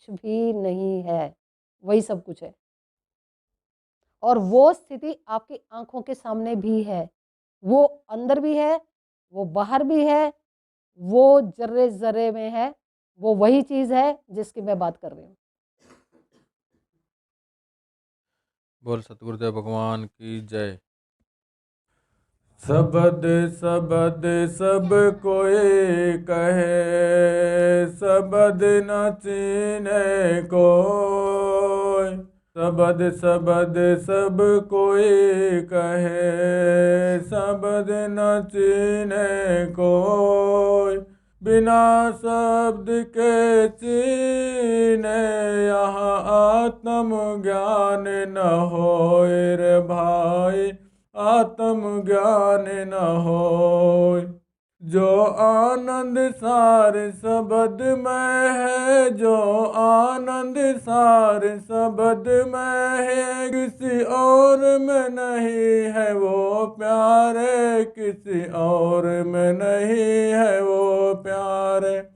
कुछ भी नहीं है, वही सब कुछ है। और वो स्थिति आपकी आँखों के सामने भी है, वो अंदर भी है, वो बाहर भी है, वो ज़र्रे-ज़र्रे में है, वो वही चीज़ है जिसकी मैं बात कर रही हूँ। बोल सतगुरुदेव भगवान की जय। सबद सबद सब कोई कहे, सबद न चीने कोई। सबद सबद सब कोई कहे, सबद न चीने कोई। बिना शब्द के चीने यहाँ आत्म ज्ञान न होए रे भाई, आत्म ज्ञान न होय। जो आनंद सार शब्द में है, जो आनंद सार शब्द में है, किसी और में नहीं है वो प्यारे, किसी और में नहीं है वो प्यारे।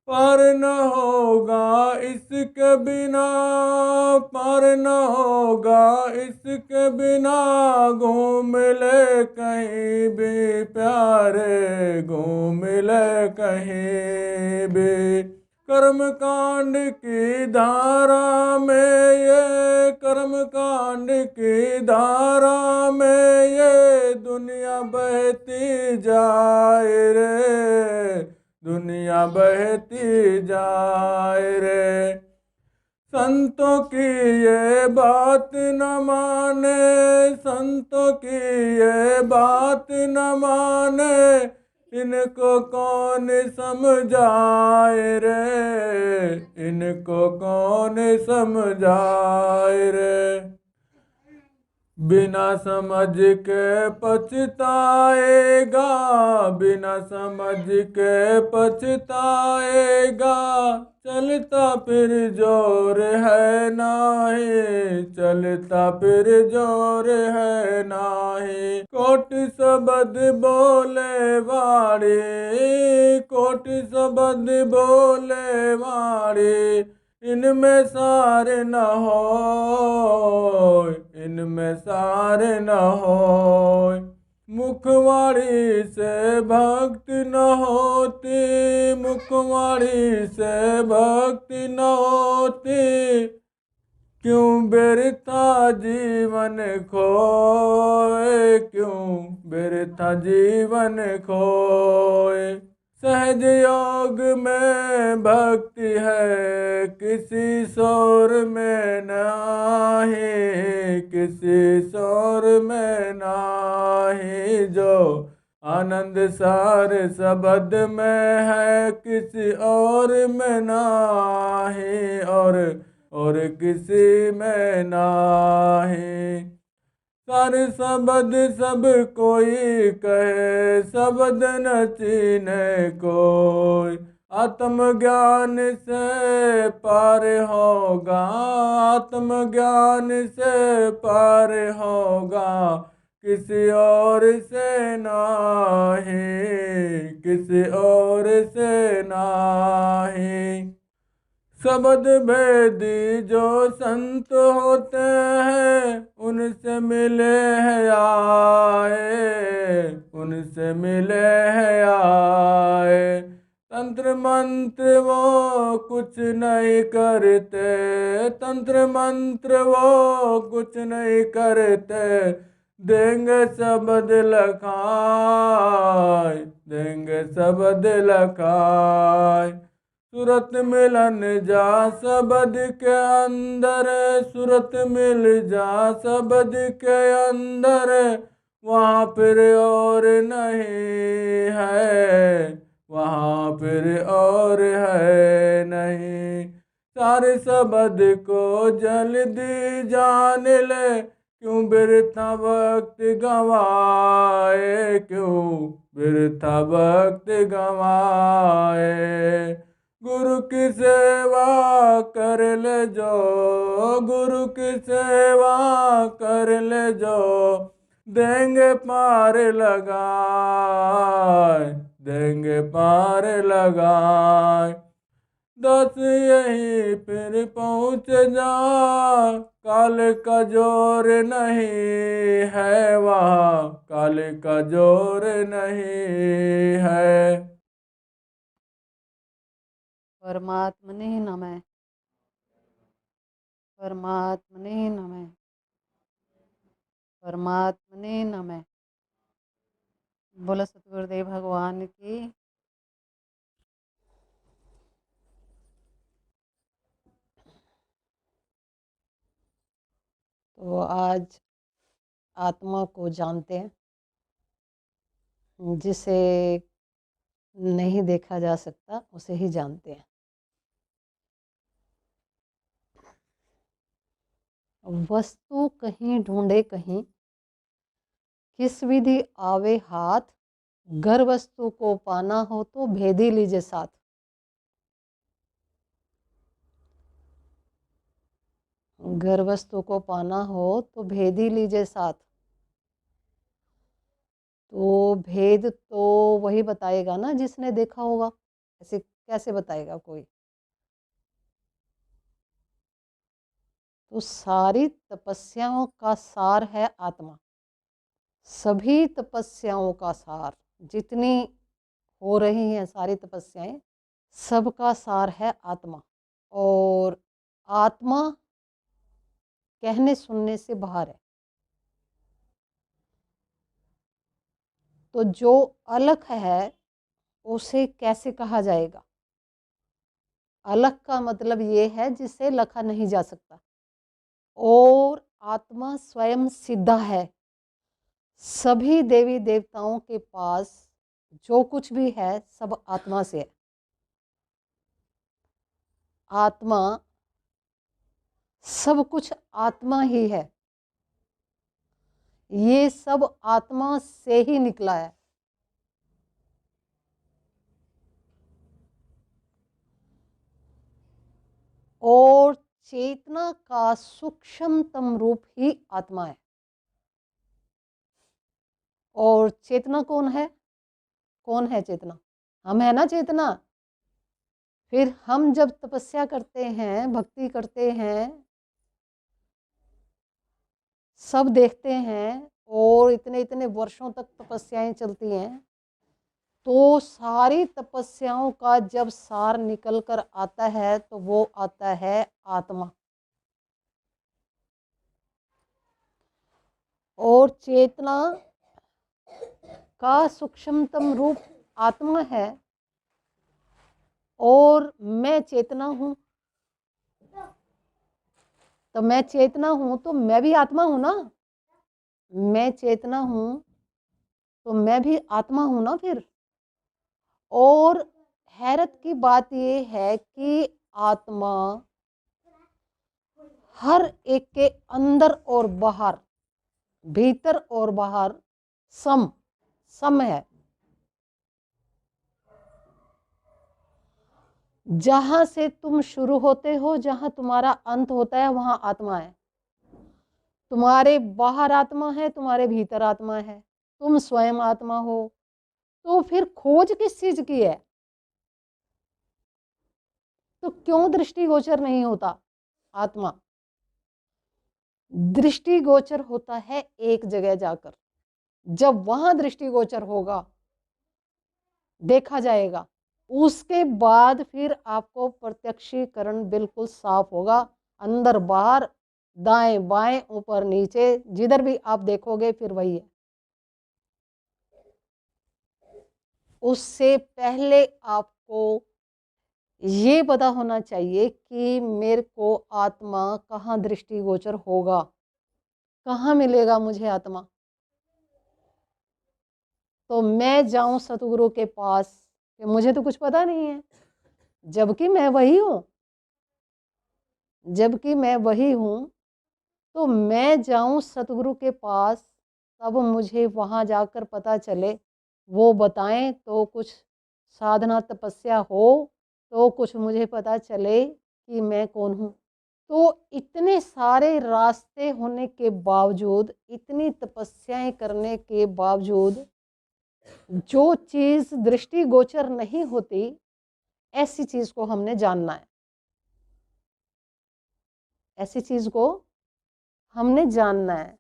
पार न होगा इसके बिना, पार न होगा इसके बिना, घूम ले कहीं भी प्यारे, घूम ले कहीं भी। कर्म कांड की धारा में ये, कर्म कांड की धारा में ये दुनिया बहती जाए रे, दुनिया बहती जाए रे। संतों की ये बात न माने, संतों की ये बात न माने, इनको कौन समझाए रे, इनको कौन समझाए रे। बिना समझ के पछताएगा, बिना समझ के पछताएगा, चलता फिर जोर है नाही, चलता फिर जोर है नाही। कोटि शब्द बोले वाणी, कोटि शब्द बोले वाणी, इनमें सार न हो, इनमें सार न हो। मुखवाणी से भक्ति न होती, मुखवाणी से भक्ति न होती, क्यों व्यर्था जीवन खोए, क्यों व्यर्था जीवन खोए। सहज योग में भक्ति है, किसी शोर में नाही, किसी शोर में नाही। जो आनंद सार शब्द में है, किसी और में नाही, और किसी में नाही। सारे शब्द सब कोई कहे, शब्द न चीने कोई। आत्म ज्ञान से पार होगा, आत्म ज्ञान से पार होगा, किसी और से नाही, किसी और से नाही। शब्द भेदी जो संत होते हैं, उनसे मिले हैं आए, उनसे मिले हैं आए। तंत्र मंत्र वो कुछ नहीं करते, तंत्र मंत्र वो कुछ नहीं करते, देंगे शब्द लखाए, देंगे शब्द लखाए। सूरत मिलन जा शब्द के अंदर, सूरत मिल जा शब्द के अंदर, वहाँ फिर और नहीं है, वहाँ फिर और है नहीं। सारे शब्द को जल्दी जान ले, क्यों बिरथा वक्त गवाए, क्यों बिरथा वक्त गवाए। गुरु की सेवा कर ले जो, गुरु की सेवा कर ले जो, देंगे पार लगाए, देंगे पार लगाए। दस यहीं फिर पहुँच जा, काल का जोर नहीं है वहाँ, काल का जोर नहीं है। परमात्मने नमः, परमात्मने नमः, परमात्मने नमः। बोलो सतगुरुदेव भगवान की। तो आज आत्मा को जानते हैं, जिसे नहीं देखा जा सकता उसे ही जानते हैं। वस्तु कहीं ढूंढे कहीं, किस विधि आवे हाथ, घर वस्तु को पाना हो तो भेदी लीजिए साथ। घर वस्तु को पाना हो तो भेदी लीजिए साथ। तो भेद तो वही बताएगा ना जिसने देखा होगा, ऐसे कैसे बताएगा कोई। तो सारी तपस्याओं का सार है आत्मा। सभी तपस्याओं का सार, जितनी हो रही हैं सारी तपस्याएं, सबका सार है आत्मा। और आत्मा कहने सुनने से बाहर है। तो जो अलग है उसे कैसे कहा जाएगा? अलग का मतलब ये है जिसे लखा नहीं जा सकता। और आत्मा स्वयं सिद्धा है। सभी देवी देवताओं के पास जो कुछ भी है सब आत्मा से है। आत्मा, सब कुछ आत्मा ही है। ये सब आत्मा से ही निकला है। और चेतना का सूक्ष्मतम रूप ही आत्मा है। और चेतना कौन है? कौन है चेतना? हम है ना चेतना। फिर हम जब तपस्या करते हैं, भक्ति करते हैं, सब देखते हैं, और इतने इतने वर्षों तक तपस्याएं चलती हैं, तो सारी तपस्याओं का जब सार निकल कर आता है तो वो आता है आत्मा। और चेतना का सूक्ष्मतम रूप आत्मा है। और मैं चेतना हूं, तो मैं चेतना हूं तो मैं भी आत्मा हूं ना। मैं चेतना हूं तो मैं भी आत्मा हूं ना फिर। और हैरत की बात यह है कि आत्मा हर एक के अंदर और बाहर, भीतर और बाहर सम है। जहां से तुम शुरू होते हो, जहां तुम्हारा अंत होता है, वहां आत्मा है। तुम्हारे बाहर आत्मा है, तुम्हारे भीतर आत्मा है, तुम स्वयं आत्मा हो। तो फिर खोज किस चीज की है? तो क्यों दृष्टिगोचर नहीं होता आत्मा? दृष्टिगोचर होता है एक जगह जाकर। जब वहां दृष्टिगोचर होगा, देखा जाएगा, उसके बाद फिर आपको प्रत्यक्षीकरण बिल्कुल साफ होगा। अंदर बाहर, दाएं बाएं, ऊपर नीचे, जिधर भी आप देखोगे फिर वही है। उससे पहले आपको ये पता होना चाहिए कि मेरे को आत्मा कहाँ दृष्टिगोचर होगा, कहाँ मिलेगा मुझे आत्मा। तो मैं जाऊं सतगुरु के पास कि मुझे तो कुछ पता नहीं है, जबकि मैं वही हूं। जबकि मैं वही हूं, तो मैं जाऊं सतगुरु के पास, तब मुझे वहां जाकर पता चले, वो बताएं तो कुछ साधना तपस्या हो, तो कुछ मुझे पता चले कि मैं कौन हूं। तो इतने सारे रास्ते होने के बावजूद, इतनी तपस्याएं करने के बावजूद, जो चीज दृष्टिगोचर नहीं होती, ऐसी चीज को हमने जानना है, ऐसी चीज को हमने जानना है।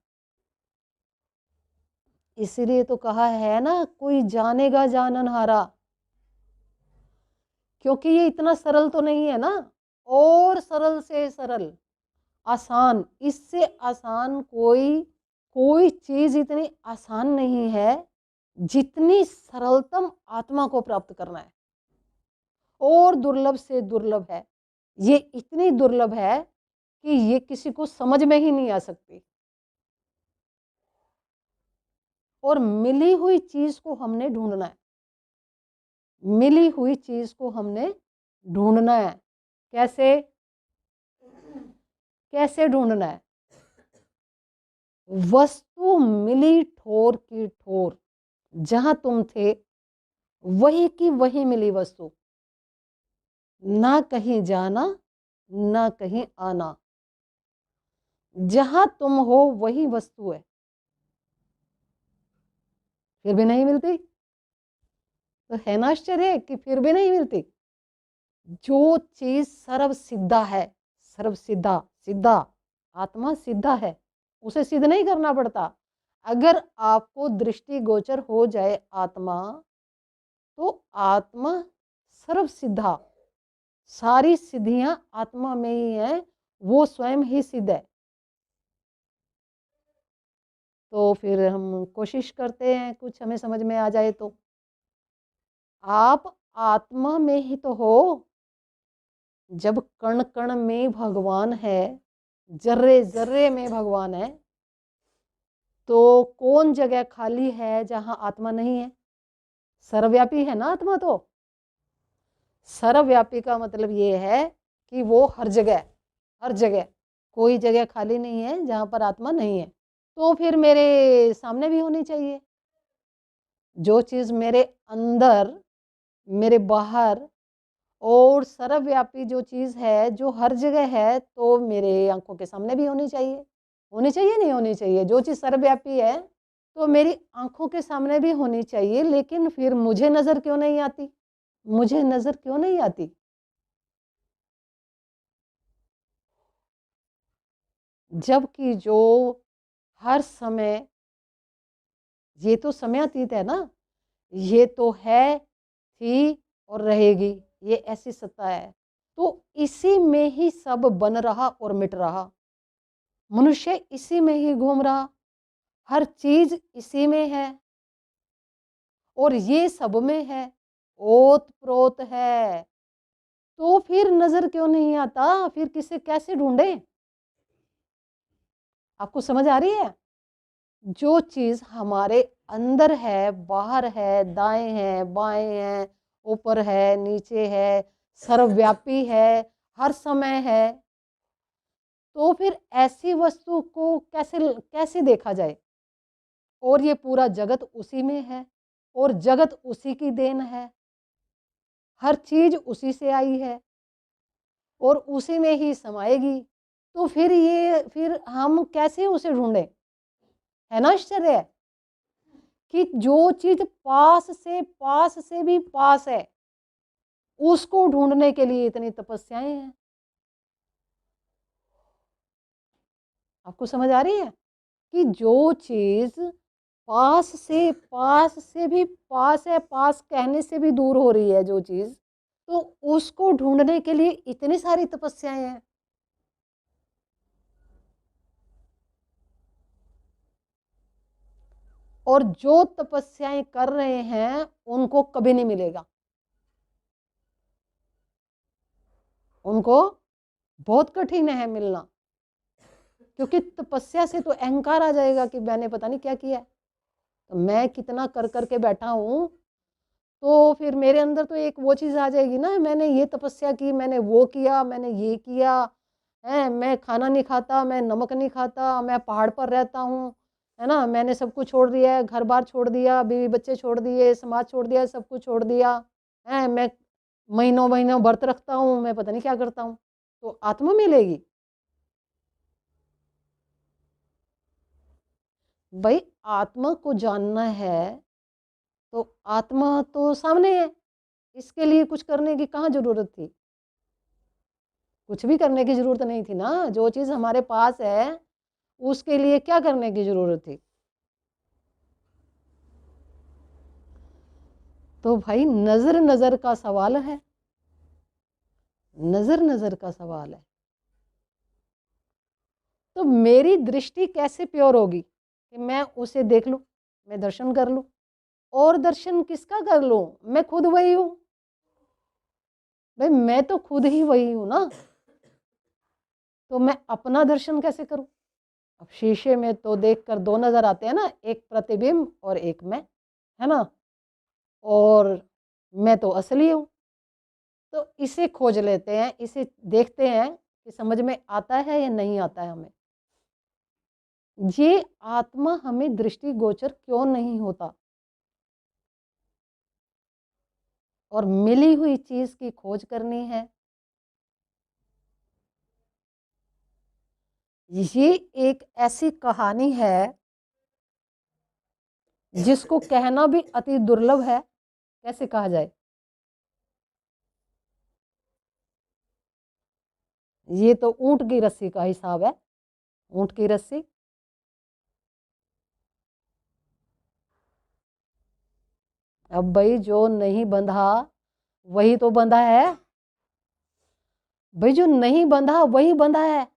इसीलिए तो कहा है ना, कोई जानेगा जाननहारा, क्योंकि ये इतना सरल तो नहीं है ना, और सरल से सरल, आसान, इससे आसान कोई चीज इतनी आसान नहीं है जितनी सरलतम आत्मा को प्राप्त करना है। और दुर्लभ से दुर्लभ है, ये इतनी दुर्लभ है कि ये किसी को समझ में ही नहीं आ सकती। और मिली हुई चीज को हमने ढूंढना है, मिली हुई चीज को हमने ढूंढना है। कैसे कैसे ढूंढना है? वस्तु मिली ठोर की ठोर, जहां तुम थे वही की वही मिली वस्तु, ना कहीं जाना ना कहीं आना, जहां तुम हो वही वस्तु है, फिर भी नहीं मिलती। तो है ना आश्चर्य कि फिर भी नहीं मिलती। जो चीज सर्व सिद्धा है, सर्व सिद्धा, सिद्धा आत्मा सिद्धा है, उसे सिद्ध नहीं करना पड़ता। अगर आपको दृष्टि गोचर हो जाए आत्मा, तो आत्मा सर्व सिद्धा, सारी सिद्धियां आत्मा में ही है, वो स्वयं ही सिद्ध है। तो फिर हम कोशिश करते हैं कुछ हमें समझ में आ जाए। तो आप आत्मा में ही तो हो। जब कण कण में भगवान है, जर्रे जर्रे में भगवान है, तो कौन जगह खाली है जहां आत्मा नहीं है? सर्वव्यापी है ना आत्मा। तो सर्वव्यापी का मतलब ये है कि वो हर जगह, हर जगह, कोई जगह खाली नहीं है जहां पर आत्मा नहीं है। तो फिर मेरे सामने भी होनी चाहिए। जो चीज मेरे अंदर, मेरे बाहर और सर्वव्यापी जो चीज है, जो हर जगह है, तो मेरे आंखों के सामने भी होनी चाहिए। होनी चाहिए नहीं होनी चाहिए? जो चीज सर्वव्यापी है तो मेरी आंखों के सामने भी होनी चाहिए। लेकिन फिर मुझे नजर क्यों नहीं आती? मुझे नजर क्यों नहीं आती? जबकि जो हर समय, ये तो समयातीत है ना, ये तो है, थी और रहेगी, ये ऐसी सत्ता है। तो इसी में ही सब बन रहा और मिट रहा, मनुष्य इसी में ही घूम रहा, हर चीज इसी में है और ये सब में है, ओत प्रोत है। तो फिर नजर क्यों नहीं आता? फिर किसे कैसे ढूंढे? आपको समझ आ रही है? जो चीज हमारे अंदर है, बाहर है, दाएं है, बाएं है, ऊपर है, नीचे है, सर्वव्यापी है, हर समय है, तो फिर ऐसी वस्तु को कैसे कैसे देखा जाए? और ये पूरा जगत उसी में है और जगत उसी की देन है, हर चीज उसी से आई है और उसी में ही समाएगी। तो फिर हम कैसे उसे ढूंढे? है ना आश्चर्य कि जो चीज पास से भी पास है, उसको ढूंढने के लिए इतनी तपस्याएं हैं। आपको समझ आ रही है कि जो चीज पास से भी पास है, पास कहने से भी दूर हो रही है जो चीज, तो उसको ढूंढने के लिए इतनी सारी तपस्याएं हैं। और जो तपस्याएं कर रहे हैं उनको कभी नहीं मिलेगा, उनको बहुत कठिन है मिलना। क्योंकि तपस्या से तो अहंकार आ जाएगा कि मैंने पता नहीं क्या किया है, तो मैं कितना कर करके बैठा हूं। तो फिर मेरे अंदर तो एक वो चीज आ जाएगी ना, मैंने ये तपस्या की, मैंने वो किया, मैंने ये किया है, मैं खाना नहीं खाता, मैं नमक नहीं खाता, मैं पहाड़ पर रहता हूँ, है ना, मैंने सब कुछ छोड़ दिया है, घर बार छोड़ दिया, बीवी बच्चे छोड़ दिए, समाज छोड़ दिया, सब कुछ छोड़ दिया है, मैं महीनों महीनों व्रत रखता हूँ, मैं पता नहीं क्या करता हूँ। तो आत्मा मिलेगी? भाई आत्मा को जानना है तो आत्मा तो सामने है, इसके लिए कुछ करने की कहाँ जरूरत थी? कुछ भी करने की जरूरत नहीं थी ना। जो चीज हमारे पास है उसके लिए क्या करने की जरूरत थी? तो भाई नजर नजर का सवाल है, नजर नजर का सवाल है। तो मेरी दृष्टि कैसे प्योर होगी कि मैं उसे देख लूं, मैं दर्शन कर लूं? और दर्शन किसका कर लूं? मैं खुद वही हूं भाई, मैं तो खुद ही वही हूं ना। तो मैं अपना दर्शन कैसे करूं? अब शीशे में तो देखकर दो नजर आते हैं ना, एक प्रतिबिंब और एक मैं, है ना। और मैं तो असली हूं। तो इसे खोज लेते हैं, इसे देखते हैं कि समझ में आता है या नहीं आता है हमें। ये आत्मा हमें दृष्टिगोचर क्यों नहीं होता? और मिली हुई चीज की खोज करनी है। ये एक ऐसी कहानी है जिसको कहना भी अति दुर्लभ है। कैसे कहा जाए? ये तो ऊंट की रस्सी का हिसाब है। ऊंट की रस्सी, अब भाई जो नहीं बंधा वही तो बंधा है। भाई जो नहीं बंधा वही बंधा है।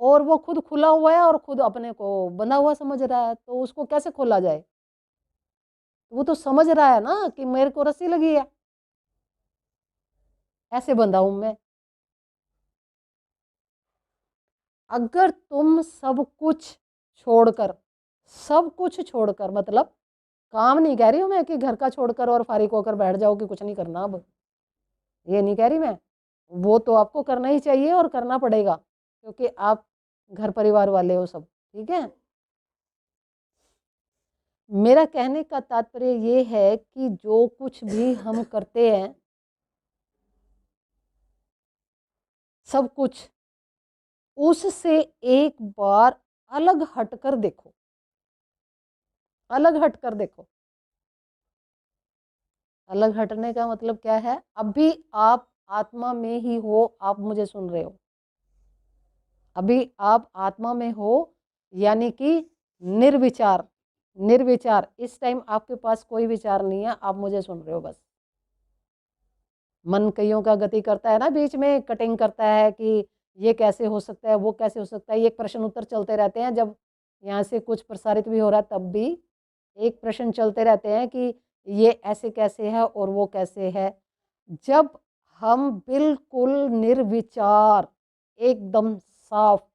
और वो खुद खुला हुआ है और खुद अपने को बंधा हुआ समझ रहा है, तो उसको कैसे खोला जाए? वो तो समझ रहा है ना कि मेरे को रस्सी लगी है, ऐसे बंधा हूं मैं। अगर तुम सब कुछ छोड़कर, मतलब काम नहीं कह रही हूं मैं कि घर का छोड़कर और फारिग होकर बैठ जाओ कि कुछ नहीं करना, अब ये नहीं कह रही मैं। वो तो आपको करना ही चाहिए और करना पड़ेगा, क्योंकि आप घर परिवार वाले हो सब, ठीक है। मेरा कहने का तात्पर्य ये है कि जो कुछ भी हम करते हैं, सब कुछ, उससे एक बार अलग हटकर देखो, अलग हटकर देखो। अलग हटने का मतलब क्या है? अभी आप आत्मा में ही हो, आप मुझे सुन रहे हो, अभी आप आत्मा में हो, यानी कि निर्विचार। निर्विचार, इस टाइम आपके पास कोई विचार नहीं है, आप मुझे सुन रहे हो बस। मन कईयों का गति करता है ना, बीच में कटिंग करता है कि ये कैसे हो सकता है, वो कैसे हो सकता है। ये प्रश्न उत्तर चलते रहते हैं, जब यहाँ से कुछ प्रसारित भी हो रहा है तब भी एक प्रश्न चलते रहते हैं कि ये ऐसे कैसे है और वो कैसे है। जब हम बिल्कुल निर्विचार, एकदम साफ,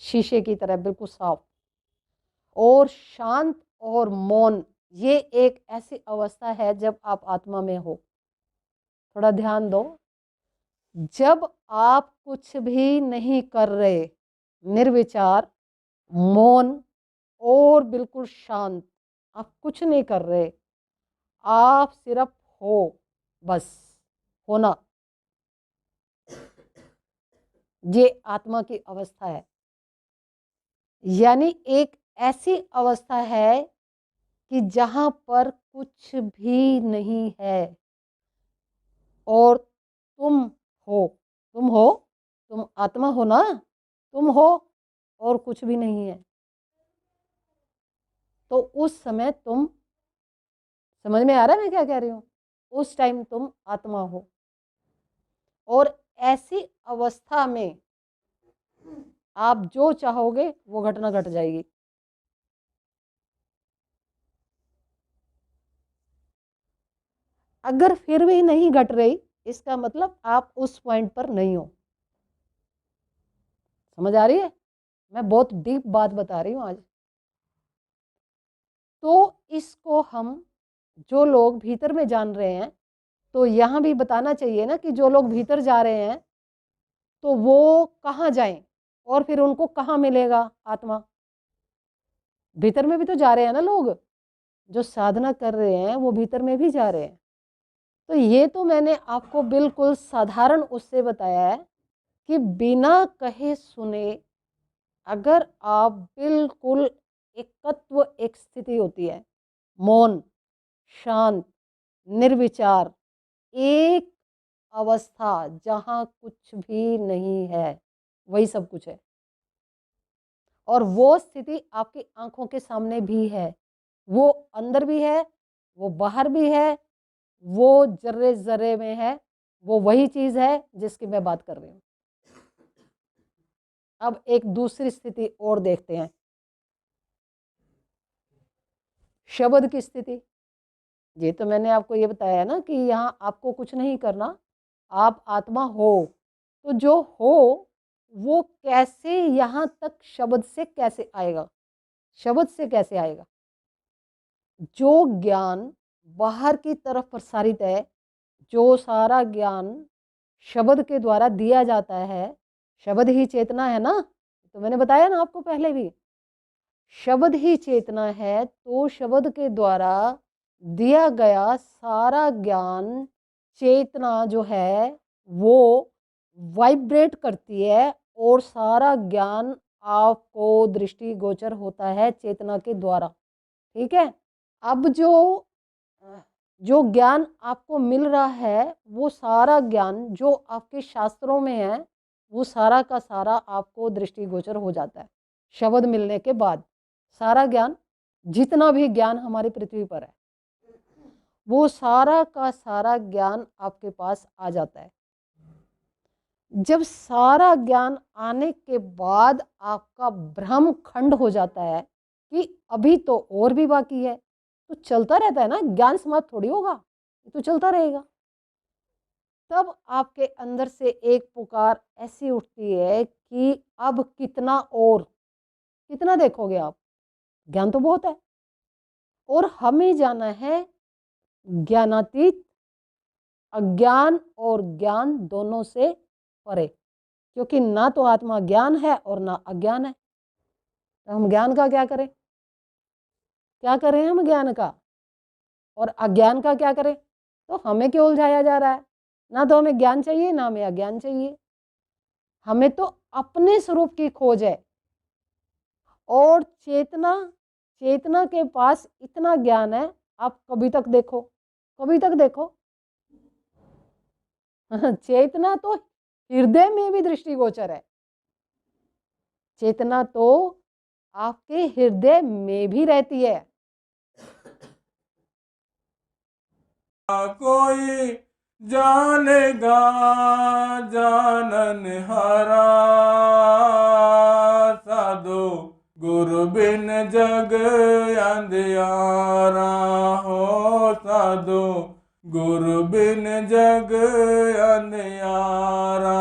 शीशे की तरह बिल्कुल साफ और शांत और मौन, ये एक ऐसी अवस्था है जब आप आत्मा में हो। थोड़ा ध्यान दो। जब आप कुछ भी नहीं कर रहे, निर्विचार, मौन और बिल्कुल शांत, आप कुछ नहीं कर रहे, आप सिर्फ हो, बस होना, ये आत्मा की अवस्था है। यानी एक ऐसी अवस्था है कि जहां पर कुछ भी नहीं है और तुम हो। तुम हो, तुम आत्मा हो ना, तुम हो और कुछ भी नहीं है। तो उस समय तुम, समझ में आ रहा है मैं क्या कह रही हूँ? उस टाइम तुम आत्मा हो और ऐसी अवस्था में आप जो चाहोगे वो घटना घट जाएगी। अगर फिर भी नहीं घट रही, इसका मतलब आप उस पॉइंट पर नहीं हो। समझ आ रही है? मैं बहुत डीप बात बता रही हूँ आज। तो इसको हम, जो लोग भीतर में जान रहे हैं, तो यहां भी बताना चाहिए ना कि जो लोग भीतर जा रहे हैं तो वो कहाँ जाएं और फिर उनको कहाँ मिलेगा आत्मा? भीतर में भी तो जा रहे हैं ना लोग, जो साधना कर रहे हैं वो भीतर में भी जा रहे हैं। तो ये तो मैंने आपको बिल्कुल साधारण उससे बताया है कि बिना कहे सुने, अगर आप बिल्कुल एकत्व, एक स्थिति होती है, मौन, शांत, निर्विचार, एक अवस्था जहाँ कुछ भी नहीं है, वही सब कुछ है। और वो स्थिति आपकी आंखों के सामने भी है, वो अंदर भी है, वो बाहर भी है, वो जर्रे जर्रे में है, वो वही चीज है जिसकी मैं बात कर रही हूँ। अब एक दूसरी स्थिति और देखते हैं, शब्द की स्थिति। ये तो मैंने आपको ये बताया ना कि यहाँ आपको कुछ नहीं करना, आप आत्मा हो, तो जो हो वो कैसे यहाँ तक शब्द से कैसे आएगा, शब्द से कैसे आएगा? जो ज्ञान बाहर की तरफ प्रसारित है, जो सारा ज्ञान शब्द के द्वारा दिया जाता है, शब्द ही चेतना है ना, तो मैंने बताया ना आपको पहले भी, शब्द ही चेतना है, तो शब्द के द्वारा दिया गया सारा ज्ञान, चेतना जो है वो वाइब्रेट करती है और सारा ज्ञान आपको दृष्टिगोचर होता है चेतना के द्वारा। ठीक है, अब जो ज्ञान आपको मिल रहा है, वो सारा ज्ञान जो आपके शास्त्रों में है, वो सारा का सारा आपको दृष्टिगोचर हो जाता है शब्द मिलने के बाद। सारा ज्ञान, जितना भी ज्ञान हमारी पृथ्वी पर है, वो सारा का सारा ज्ञान आपके पास आ जाता है। जब सारा ज्ञान आने के बाद आपका भ्रम खंड हो जाता है कि अभी तो और भी बाकी है, तो चलता रहता है ना, ज्ञान समाप्त थोड़ी होगा, ये तो चलता रहेगा। तब आपके अंदर से एक पुकार ऐसी उठती है कि अब कितना और, कितना देखोगे आप, ज्ञान तो बहुत है और हमें जाना है ज्ञानातीत, अज्ञान और ज्ञान दोनों से परे, क्योंकि ना तो आत्मा ज्ञान है और ना अज्ञान है। तो हम ज्ञान का क्या करें, क्या करें हम ज्ञान का, और अज्ञान का क्या करें? तो हमें क्यों उलझाया जा रहा है? ना तो हमें ज्ञान चाहिए, ना हमें अज्ञान चाहिए, हमें तो अपने स्वरूप की खोज है। और चेतना, चेतना के पास इतना ज्ञान है, आप कभी तक देखो, कभी तक देखो चेतना तो हृदय में भी दृष्टिगोचर है, चेतना तो आपके हृदय में भी रहती है। कोई जानेगा जानन हारा, साधु गुरु बिन जग अंधियारा हो, साधु गुरु बिन जग अंधियारा।